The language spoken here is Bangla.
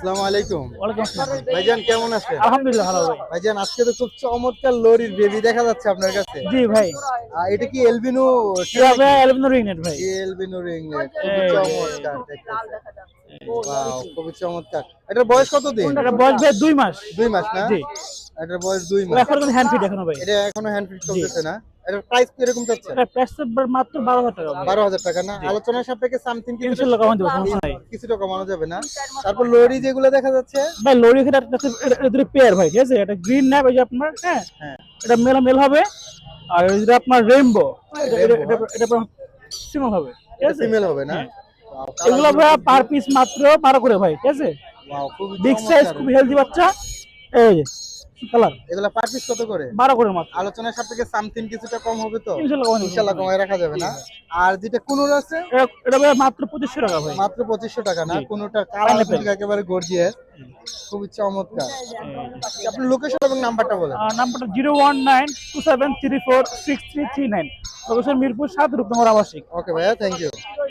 আসসালামু আলাইকুম। ওয়ালাইকুম আসসালাম। ভাইজান কেমন আছেন? আলহামদুলিল্লাহ ভালো ভাই। ভাইজান আজকে তো খুব চমৎকার লরির বেবি দেখা যাচ্ছে আপনার কাছে। জি ভাই। এটা কি এলবিনো টেল ইয়া ভাই নাকি? এলবিনো রিংনেট ভাই। এলবিনো রিংনেট খুবই এই যে চমৎকার দেখতেছে। ওয়াও খুবই চমৎকার। এটার বয়স কত দিন? এটা বয়স ভাই 2 মাস। 2 মাস না? জি। এটার বয়স 2 ও মাস। এখনো হ্যান্ড ফিট এখনো ভাই। এটা এখনো হ্যান্ড ফিড জি। চলতেছে না? এটার প্রাইস কিরকম চাচ্ছেন? এটা প্রাইস মাত্র 12,000 টাকা ভাই। 12,000 টাকা না? জি। আলোচনার সাপেক্ষে সামথিং কিছুটা ইনশাআল্লাহ কমাই দেব সমস্যা নাই। কিছুটা কমানো যাবে না? তারপর লরি যেগুলো দেখা যাচ্ছে? ভাই লরি এটা এটা দুটো পেয়ার ভাই, ঠিক আছে? এটা গ্রিন ন্যাপ এই যে আপনার, হ্যাঁ? হ্যাঁ, এটা মেল হবে। আর এই যে আপনার রেইনবো, এটা এটা রেইনবো এটা এটা ফিমেল হবে। ঠিক এটা আছে? ফিমেল হবে না? হ্যাঁ। ওয়াও এগুলো কালারগুলো ভাই খুব পার পিস মাত্র 12 করে ভাই, ঠিক আছে? ওয়াও খুবই বিগ সাইজ চমৎকার। খুব হেলদি বাচ্চা। এই যে কালার এগুলা পার পিস কত করে? 12 করে মাত্র। আলোচনার সাপেক্ষে সামথিং কিছুটা কম হবে তো? ইনশাআল্লাহ কমাই দেব ইনশাআল্লাহ সমস্যা নাই। কমায় রাখা যাবে জি না? ভাই। আর যেটা কুনুর আছে? এটা ভাই মাত্র 2500 টাকা ভাই। মাত্র 2500 টাকা না? জি। কুনুরটার কালার পাইনাপেল। কিন্তু একেবারে গর্জিয়াস। খুবই চমৎকার। আপনার লোকেশন এবং নাম্বারটা বলেন। নাম্বারটা 01927346339। লোকেশন মিরপুর 7 রূপনগর আবাসিক। ওকে ভাইয়া, থ্যাংক ইউ।